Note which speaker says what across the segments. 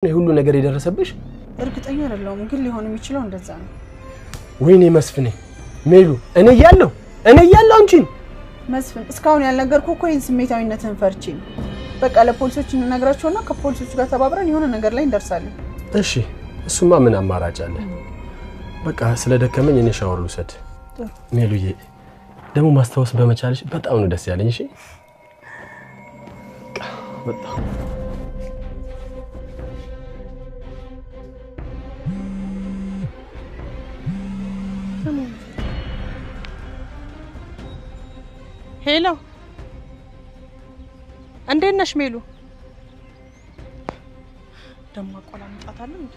Speaker 1: ሁሉ ነገር የደረሰብሽ
Speaker 2: እርግጠኛ አይደለሁም ግን ሊሆን የሚችለው እንደዛ ነው
Speaker 1: ወይኔ መስፍኔ ሜሉ እኔ ያለው አንቺን
Speaker 2: መስፍን እስካሁን ያልነገርኩ እኮ ይሄን ስሜታዊነትን ፈርቼ ነው በቃ ለፖሊሶች እንነግራቸውና ከፖሊሶች ጋር ተባብረን የሆነ ነገር ላይ እንደርሳለን
Speaker 1: እሺ እሱማ ምን አማራጭ አለ በቃ ስለደከመኝ እኔ ሻወር ልውሰድ ሜሉዬ ደሞ ማስተዋወስ በመቻልሽ በጣም ነው ደስ ያለኝ እሺ በጣም
Speaker 3: ሄሎ እንዴት ነሽ ሜሉ ደማ ቆላ መጣታለ እንዴ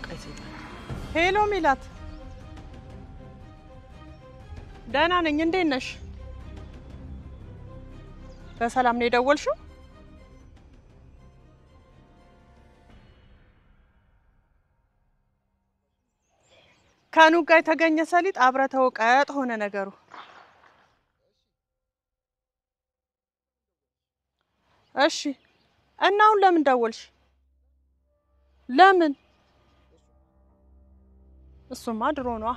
Speaker 3: ቀይሰይታ ሄሎ ሚላት ዳና ነኝ እንዴት ነሽ በሰላም ነው የደወልሽው ካኑ ጋር ተገኘ ሰሊጥ አብረተው ቀጥ ሆነ ነገሩ እሺ እና አሁን ለምን ደወልሽ ለምን እሱማ ድሮ ነው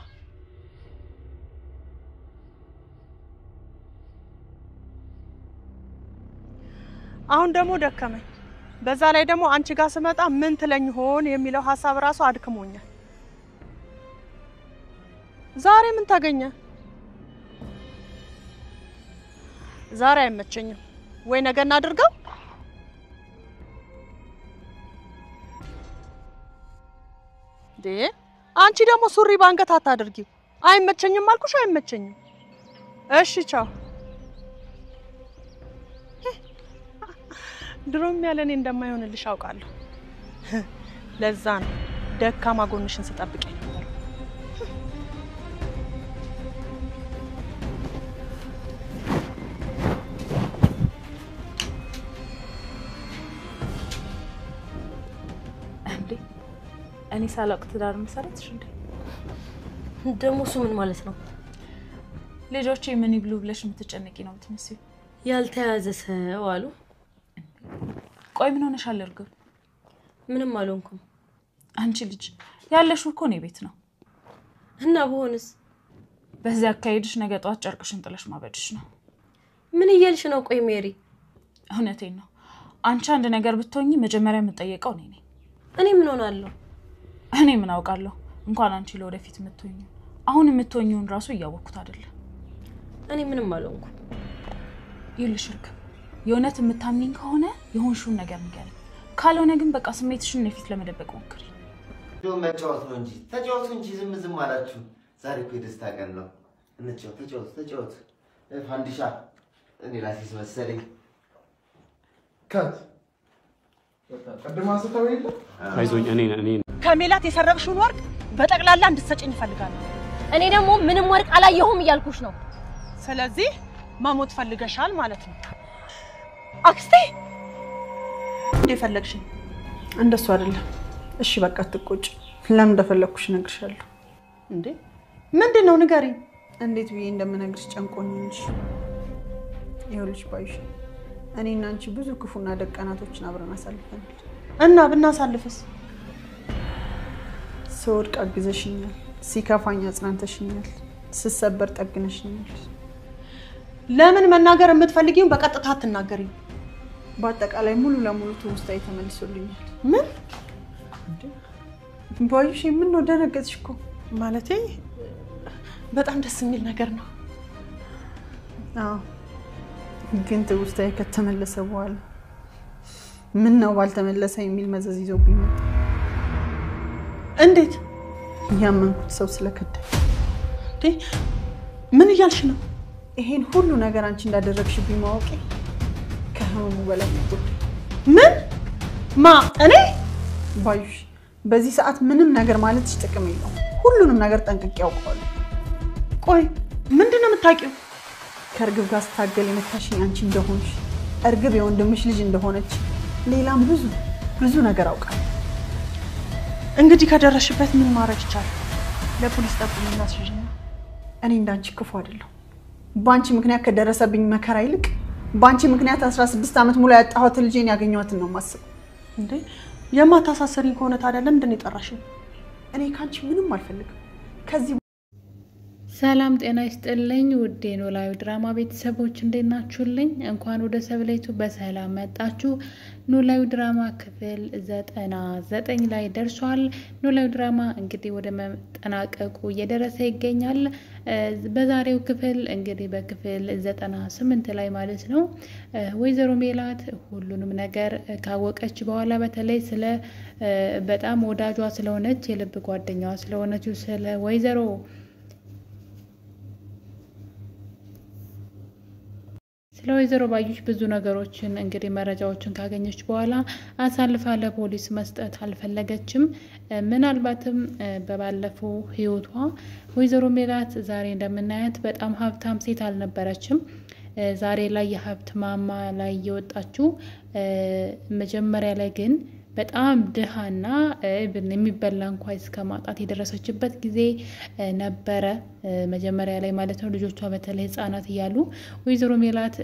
Speaker 3: አሁን ደግሞ ደከመኝ በዛ ላይ ደግሞ አንቺ ጋር ስመጣ ምን ትለኝ ሆን የሚለው ሐሳብ ራሱ አድክሞኛል ዛሬ ምን ታገኘ ዛሬ አይመቸኝም ወይ ነገ እናድርገው አንቺ ደግሞ ሱሪ ባንገት አታድርጊው አይመቸኝም አልኩሽ አይመቸኝም እሺ ቻው ድሮም ያለኔ እንደማይሆንልሽ አውቃለሁ ለዛ ነው ደካማ ጎንሽን ስጠብቅ ነበር
Speaker 4: እኔ ሳላቅ ትዳር መሰረትሽ እንዴ ደሞሱ ምን ማለት ነው ልጆቼ ምን ይብሉ ብለሽ ምትጨነቂ ነው ምትመስዩ ያልተያዘ ሰው አሉ ቆይ ምን ሆነሻል እርግብ ምንም አልሆንኩም አንቺ ልጅ ያለሽው እኮ ነው ቤት ነው እና በሆነስ በዛ አካይድሽ ነገ ጧት ጨርቅሽን ጥለሽ ማበድሽ ነው ምን ይያልሽ ነው ቆይ ሜሪ እውነቴን ነው አንቺ አንድ ነገር ብትሆኚ መጀመሪያ የምጠየቀው ነኝ እኔ ምን ሆናለሁ እኔ ምን አውቃለሁ እንኳን አንቺ ለወደፊት የምትሆኚ አሁን የምትሆኚውን ራሱ ያወኩት አይደለም እኔ ምንም አልሆንኩ ይልሽ እርግብ የሆነት የምታምኚኝ ከሆነ የሆንሽውን ነገር ንገሪኝ ካልሆነ ግን በቃ ስሜትሽን ነፊት ለመደበቅ ሞክሪ
Speaker 5: ዶ መጫወት ነው እንጂ ተጫወቱ እንጂ ዝም አላችሁ ዛሬ እኮ የደስታ ቀን ነው ተጫወቱ ፋንዲሻ እኔ ራሴስ መሰለኝ
Speaker 6: ካት ቀድማ ሰታው የለ
Speaker 1: አይዞኝ እኔ
Speaker 3: ከሜላት የሰረቅሽውን ወርቅ በጠቅላላ እንድትሰጪኝ ፈልጋለሁ
Speaker 4: እኔ ደግሞ ምንም ወርቅ አላየሁም ይያልኩሽ ነው
Speaker 3: ስለዚህ ማሞት ፈልገሻል ማለት ነው አክስቴ እንዴ ፈለግሽ
Speaker 2: እንደሱ አይደለም እሺ በቃ ትቆጭ ለምን እንደፈለኩሽ ነግርሻለሁ
Speaker 3: እንዴ ምንድነው ንገሪኝ
Speaker 2: እንዴት ብዬ እንደምነግርሽ ጨንቆኝ እንጂ ይኸውልሽ ባይሽ እኔና አንቺ ብዙ ክፉና ደቀናቶችን አብረን አሳልፈናል
Speaker 3: እና ብናሳልፍስ
Speaker 2: ሰውድቅ አግዘሽኛል ሲከፋኝ አጽናንተሽኛል ስሰበር ጠግነሽኛል
Speaker 3: ለምን መናገር የምትፈልጊው በቀጥታ አትናገሪኝ
Speaker 2: በአጠቃላይ ሙሉ ለሙሉ ትውስታዬ ተመልሶልኛል
Speaker 3: ምን
Speaker 2: ባይሽ ምን ነው ደነገጥሽ እኮ
Speaker 3: ማለቴ በጣም ደስ የሚል ነገር ነው
Speaker 2: አዎ ግን ትውስታዬ ከተመለሰ በኋላ ምን ነው ባልተመለሰ የሚል መዘዝ ይዞብኝ መጣ
Speaker 3: እንዴት
Speaker 2: ያመንኩት ሰው ስለከዳኝ
Speaker 3: እንዴ ምን ይያልሽ ነው
Speaker 2: ይሄን ሁሉ ነገር አንቺ እንዳደረግሽብኝ ማወቄ ከህመሙ በላይ ነው
Speaker 3: ምን ማ እኔ
Speaker 2: ባዩሽ በዚህ ሰዓት ምንም ነገር ማለትሽ ጥቅም የለውም ሁሉንም ነገር ጠንቅቄ ያውቀዋለሁ
Speaker 3: ቆይ ምንድነው የምታውቂው
Speaker 2: ከርግብ ጋር ስታገል የመታሽኝ አንቺ እንደሆንሽ እርግብ የወንድምሽ ልጅ እንደሆነች ሌላም ብዙ ነገር አውቃለሁ
Speaker 3: እንግዲህ ከደረሽበት ምን ማድረግ ይቻላል ለፖሊስ ጠቁምና አስይዥኝ
Speaker 2: እኔ እንዳንቺ ክፉ አይደለም ባንቺ ምክንያት ከደረሰብኝ መከራ ይልቅ ባንቺ ምክንያት 16 አመት ሙሉ ያጣሁት ልጄን ያገኘኋትን ነው ማስበው
Speaker 3: እንዴ የማታሳሰሪኝ ከሆነ ታዲያ ለምንድን ነው የጠራሽኝ?
Speaker 2: እኔ ካንቺ ምንም አልፈልግም። ከዚህ
Speaker 7: ሰላም ጤና ይስጥልኝ ውዴ ኖላዊ ድራማ ቤተሰቦች እንዴት ናችሁልኝ? እንኳን ወደ ሰብለይቱ በሰላም መጣችሁ። ኖላዊ ድራማ ክፍል 99 ላይ ደርሷል። ኖላዊ ድራማ እንግዲህ ወደ መጠናቀቁ እየደረሰ ይገኛል። በዛሬው ክፍል እንግዲህ በክፍል 98 ላይ ማለት ነው ወይዘሮ ሜላት ሁሉንም ነገር ካወቀች በኋላ በተለይ ስለ በጣም ወዳጇ ስለሆነች የልብ ጓደኛዋ ስለሆነች ስለ ወይዘሮ ባዩሽ ብዙ ነገሮችን እንግዲህ መረጃዎችን ካገኘች በኋላ አሳልፋ ለፖሊስ መስጠት አልፈለገችም። ምናልባትም በባለፈው ህይወቷ ወይዘሮ ሜላት ዛሬ እንደምናያት በጣም ሀብታም ሴት አልነበረችም። ዛሬ ላይ የሀብት ማማ ላይ የወጣችው መጀመሪያ ላይ ግን በጣም ድሃና የሚበላ እንኳን እስከ ማጣት የደረሰችበት ጊዜ ነበረ መጀመሪያ ላይ ማለት ነው። ልጆቿ በተለይ ህፃናት እያሉ ወይዘሮ ሜላት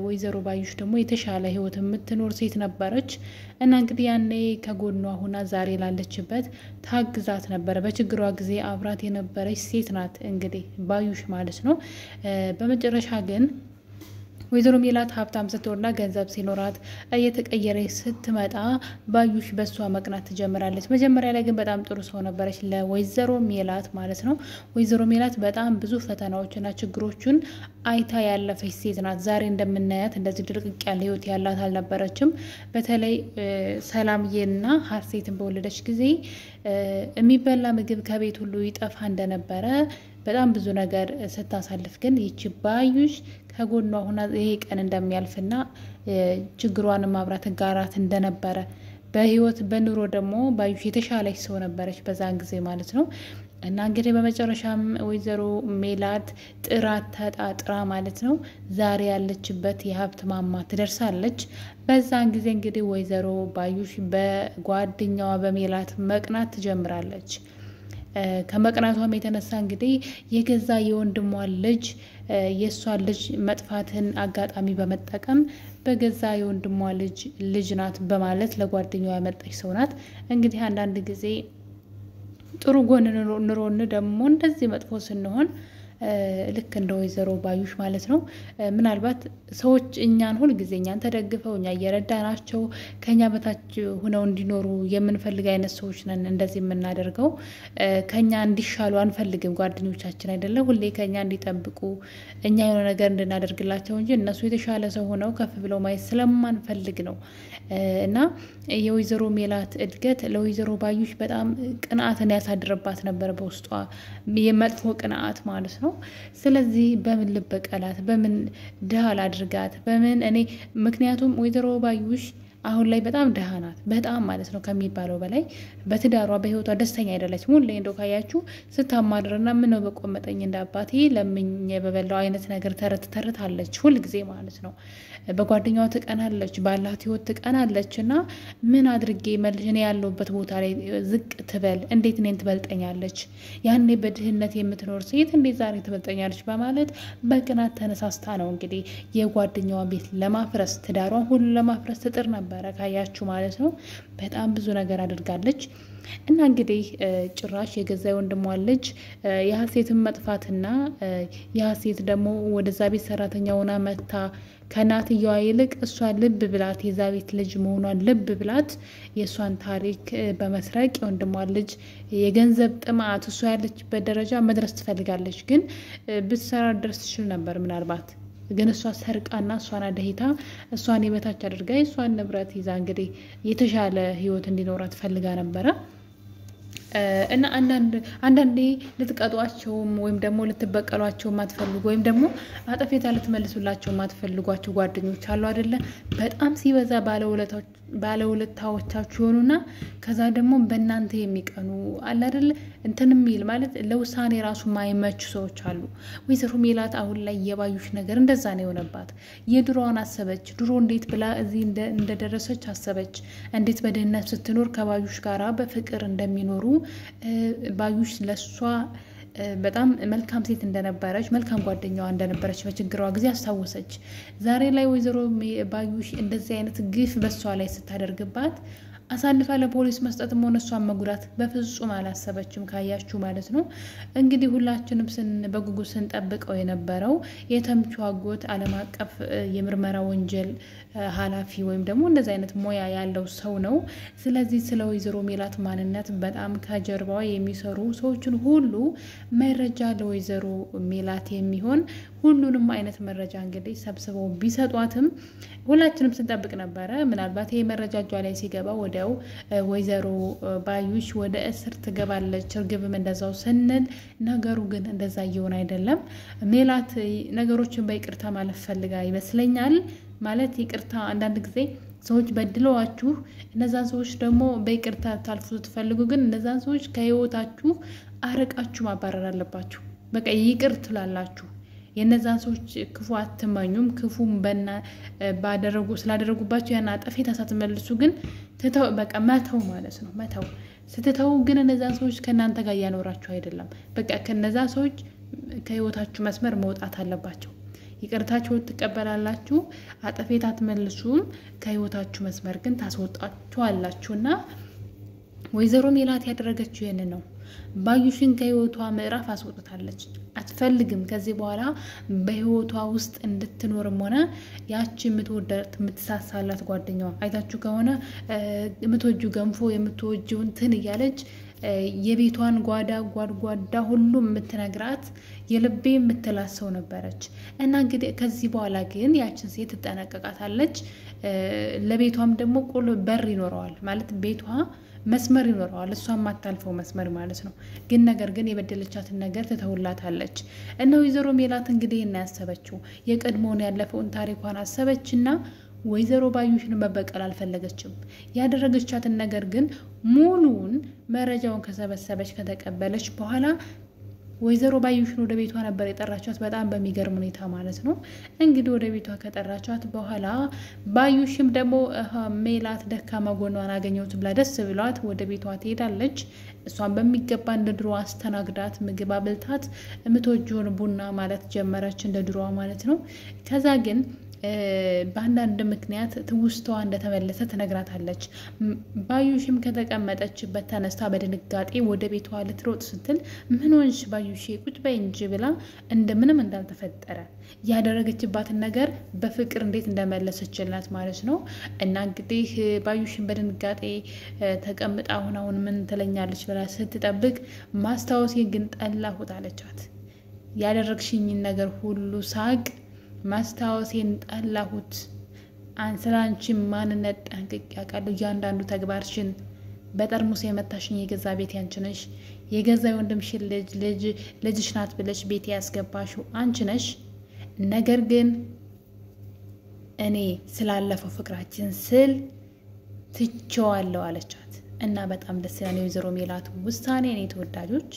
Speaker 7: ወይዘሮ ባዩሽ ደግሞ የተሻለ ህይወት የምትኖር ሴት ነበረች እና እንግዲህ ያኔ ከጎኗ ሆና ዛሬ ላለችበት ታግዛት ነበረ። በችግሯ ጊዜ አብራት የነበረች ሴት ናት እንግዲህ ባዩሽ ማለት ነው። በመጨረሻ ግን ወይዘሮ ሜላት ሀብታም ስትሆንና ገንዘብ ሲኖራት እየተቀየረች ስትመጣ ባዩሽ በሷ መቅናት ትጀምራለች። መጀመሪያ ላይ ግን በጣም ጥሩ ሰው ነበረች ለወይዘሮ ሜላት ማለት ነው። ወይዘሮ ሜላት በጣም ብዙ ፈተናዎችና ችግሮችን አይታ ያለፈች ሴት ናት። ዛሬ እንደምናያት እንደዚህ ድርቅቅ ያለ ህይወት ያላት አልነበረችም። በተለይ ሰላምዬና ሀሴትን በወለደች ጊዜ የሚበላ ምግብ ከቤት ሁሉ ይጠፋ እንደነበረ በጣም ብዙ ነገር ስታሳልፍ ግን ይቺ ባዩሽ ከጎኗ ሆና ይሄ ቀን እንደሚያልፍና ችግሯን ማብራት ጋራት እንደነበረ በህይወት በኑሮ ደግሞ ባዩሽ የተሻለች ሰው ነበረች በዛን ጊዜ ማለት ነው። እና እንግዲህ በመጨረሻም ወይዘሮ ሜላት ጥራት ተጣጥራ ማለት ነው ዛሬ ያለችበት የሀብት ማማ ትደርሳለች። በዛን ጊዜ እንግዲህ ወይዘሮ ባዩሽ በጓደኛዋ በሜላት መቅናት ትጀምራለች። ከመቅናቷም የተነሳ እንግዲህ የገዛ የወንድሟ ልጅ የሷን ልጅ መጥፋትን አጋጣሚ በመጠቀም በገዛ የወንድሟ ልጅ ናት በማለት ለጓደኛዋ ያመጣች ሰው ናት። እንግዲህ አንዳንድ ጊዜ ጥሩ ጎን ኑሮን ደግሞ እንደዚህ መጥፎ ስንሆን ልክ እንደ ወይዘሮ ባዩሽ ማለት ነው ምናልባት ሰዎች እኛን ሁሉ ጊዜ እኛን ተደግፈው እኛ እየረዳናቸው ከኛ በታች ሆነው እንዲኖሩ የምንፈልግ አይነት ሰዎች ነን። እንደዚህ የምናደርገው ከኛ እንዲሻሉ አንፈልግም። ጓደኞቻችን አይደለም ሁሌ ከኛ እንዲጠብቁ እኛ የሆነ ነገር እንድናደርግላቸው እንጂ እነሱ የተሻለ ሰው ሆነው ከፍ ብለው ማየት ስለማንፈልግ ነው። እና የወይዘሮ ሜላት እድገት ለወይዘሮ ባዩሽ በጣም ቅንዓትን ያሳድርባት ነበር በውስጧ የመጥፎ ቅንዓት ማለት ነው። ስለዚህ በምን ልበቀላት፣ በምን ድሃ ላድርጋት፣ በምን እኔ ምክንያቱም ወይዘሮ ባዩሽ አሁን ላይ በጣም ደሃ ናት። በጣም ማለት ነው ከሚባለው በላይ በትዳሯ በህይወቷ ደስተኛ አይደለችም። ሁሌ እንደው ካያችሁ ስታማድርና ምን ነው በቆመጠኝ እንደ አባቴ ለምኝ በበላው አይነት ነገር ተረታለች ሁል ጊዜ ማለት ነው። በጓደኛዋ ትቀናለች፣ ባላት ህይወት ትቀናለች እና ምን አድርጌ መልሽ እኔ ያለሁበት ቦታ ላይ ዝቅ ትበል፣ እንዴት እኔን ትበልጠኛለች? ያኔ በድህነት የምትኖር ሴት እንዴት ዛሬ ትበልጠኛለች? በማለት በቅናት ተነሳስታ ነው እንግዲህ የጓደኛዋን ቤት ለማፍረስ ትዳሯን ሁሉ ለማፍረስ ትጥር ነበር ካያችሁ ማለት ነው። በጣም ብዙ ነገር አድርጋለች እና እንግዲህ ጭራሽ የገዛ ወንድሟ ልጅ የሀሴትን መጥፋትና የሀሴት ደግሞ ወደዛ ቤት ሰራተኛ ሆና መታ ከናትየዋ ይልቅ እሷ ልብ ብላት የዛ ቤት ልጅ መሆኗን ልብ ብላት የእሷን ታሪክ በመስረቅ የወንድሟ ልጅ የገንዘብ ጥማት እሷ ያለችበት ደረጃ መድረስ ትፈልጋለች። ግን ብትሰራ ድረስ ትችል ነበር ምናልባት ግን እሷ ሰርቃና እሷን አደሂታ እሷን የበታች አድርጋ የእሷን ንብረት ይዛ እንግዲህ የተሻለ ህይወት እንዲኖራት ፈልጋ ነበረ። እና አንዳንዴ ልትቀጧቸውም ወይም ደግሞ ልትበቀሏቸው ማትፈልጉ ወይም ደግሞ አጠፌታ ልትመልሱላቸው ማትፈልጓቸው ጓደኞች አሉ አይደለ? በጣም ሲበዛ ባለውለታዎቻችሁ ሆኑና ከዛ ደግሞ በእናንተ የሚቀኑ አለ አይደለ? እንትን የሚል ማለት ለውሳኔ ራሱ ማይመቹ ሰዎች አሉ። ወይዘሮ ሜላት አሁን ላይ የባዩሽ ነገር እንደዛ ነው የሆነባት። የድሮዋን አሰበች። ድሮ እንዴት ብላ እዚህ እንደደረሰች አሰበች። እንዴት በድህነት ስትኖር ከባዩሽ ጋራ በፍቅር እንደሚኖሩ ባዩሽ ለሷ በጣም መልካም ሴት እንደነበረች መልካም ጓደኛዋ እንደነበረች በችግሯ ጊዜ አስታወሰች። ዛሬ ላይ ወይዘሮ ባዩሽ እንደዚህ አይነት ግፍ በሷ ላይ ስታደርግባት አሳልፋ ለፖሊስ መስጠትም ሆነ እሷን መጉዳት በፍጹም አላሰበችም ካያችሁ ማለት ነው። እንግዲህ ሁላችንም በጉጉት ስንጠብቀው የነበረው የተምቹ አጎት ዓለም አቀፍ የምርመራ ወንጀል ኃላፊ ወይም ደግሞ እንደዚህ አይነት ሙያ ያለው ሰው ነው። ስለዚህ ስለ ወይዘሮ ሜላት ማንነት በጣም ከጀርባዋ የሚሰሩ ሰዎችን ሁሉ መረጃ ለወይዘሮ ሜላት የሚሆን ሁሉንም አይነት መረጃ እንግዲህ ሰብስበው ቢሰጧትም ሁላችንም ስንጠብቅ ነበረ። ምናልባት ይሄ መረጃ እጇ ላይ ሲገባ ወዲያው ወይዘሮ ባዩሽ ወደ እስር ትገባለች፣ እርግብም እንደዛው ስንል ነገሩ ግን እንደዛ እየሆነ አይደለም። ሜላት ነገሮችን በይቅርታ ማለፍ ፈልጋ ይመስለኛል። ማለት ይቅርታ አንዳንድ ጊዜ ሰዎች በድለዋችሁ እነዛን ሰዎች ደግሞ በይቅርታ ታልፉ ስትፈልጉ ግን እነዛን ሰዎች ከህይወታችሁ አርቃችሁ ማባረር አለባችሁ። በቃ ይቅር ትላላችሁ። የነዛን ሰዎች ክፉ አትመኙም። ክፉም ስላደረጉባችሁ ያን አጠፌታ ሳትመልሱ ግን ትተው በቃ መተው ማለት ነው። መተው ስትተው ግን እነዛን ሰዎች ከእናንተ ጋር እያኖራችሁ አይደለም። በቃ ከነዛ ሰዎች ከህይወታችሁ መስመር መውጣት አለባቸው። ይቅርታችሁ ትቀበላላችሁ፣ አጠፌታ አትመልሱም። ከህይወታችሁ መስመር ግን ታስወጣችኋላችሁና ወይዘሮ ሜላት ያደረገችው ይሄንን ነው። ባዩሽን ከህይወቷ ምዕራፍ አስወጥታለች። አትፈልግም ከዚህ በኋላ በህይወቷ ውስጥ እንድትኖርም ሆነ ያቺ የምትወዳት የምትሳሳላት ጓደኛዋ አይታችሁ ከሆነ የምትወጁ ገንፎ የምትወጂው እንትን እያለች የቤቷን ጓዳ ሁሉ የምትነግራት የልቤ የምትላሰው ነበረች። እና እንግዲህ ከዚህ በኋላ ግን ያችን ሴት ትጠነቀቃታለች። ለቤቷም ደግሞ ቁል በር ይኖረዋል ማለት ቤቷ መስመር ይኖረዋል፣ እሷ ማታልፈው መስመር ማለት ነው። ግን ነገር ግን የበደለቻትን ነገር ትተውላታለች። እና ወይዘሮ ሜላት እንግዲህ እና ያሰበችው የቀድሞውን ያለፈውን ታሪኳን አሰበችና ወይዘሮ ባዩሽን መበቀል አልፈለገችም። ያደረገቻትን ነገር ግን ሙሉውን መረጃውን ከሰበሰበች ከተቀበለች በኋላ ወይዘሮ ባዩሽን ወደ ቤቷ ነበር የጠራቻት በጣም በሚገርም ሁኔታ ማለት ነው። እንግዲህ ወደ ቤቷ ከጠራቻት በኋላ ባዩሽም ደግሞ ሜላት ደካማ ጎኗን አገኘሁት ብላ ደስ ብሏት ወደ ቤቷ ትሄዳለች። እሷን በሚገባ እንደ ድሮ አስተናግዳት ምግብ አብልታት የምትወጂውን ቡና ማለት ጀመረች እንደ ድሮዋ ማለት ነው። ከዛ ግን በአንዳንድ ምክንያት ትውስታዋ እንደተመለሰ ትነግራታለች። ባዩሽም ከተቀመጠችበት ተነስታ በድንጋጤ ወደ ቤቷ ልትሮጥ ስትል ምን ሆንሽ ባዩሽ ቁጭ በይ እንጂ ብላ እንደምንም እንዳልተፈጠረ ያደረገችባትን ነገር በፍቅር እንዴት እንደመለሰችላት ማለት ነው። እና እንግዲህ ባዩሽን በድንጋጤ ተቀምጣ አሁን ምን ትለኛለች ብላ ስትጠብቅ ማስታወሴን ግን ጠላሁት አለቻት። ያደረግሽኝን ነገር ሁሉ ሳቅ ማስታወሴን ጠላሁት። ስላንቺ ማንነት ጠንቅቄ አውቃለሁ። እያንዳንዱ ተግባርሽን በጠርሙስ የመታሽኝ የገዛ ቤት ያንቺ ነሽ። የገዛ ወንድምሽን ልጅሽ ናት ብለሽ ቤት ያስገባሽው አንቺ ነሽ። ነገር ግን እኔ ስላለፈው ፍቅራችን ስል ትቼዋለሁ አለቻት። እና በጣም ደስ ያለ የወይዘሮ ሜላት ውሳኔ እኔ ተወዳጆች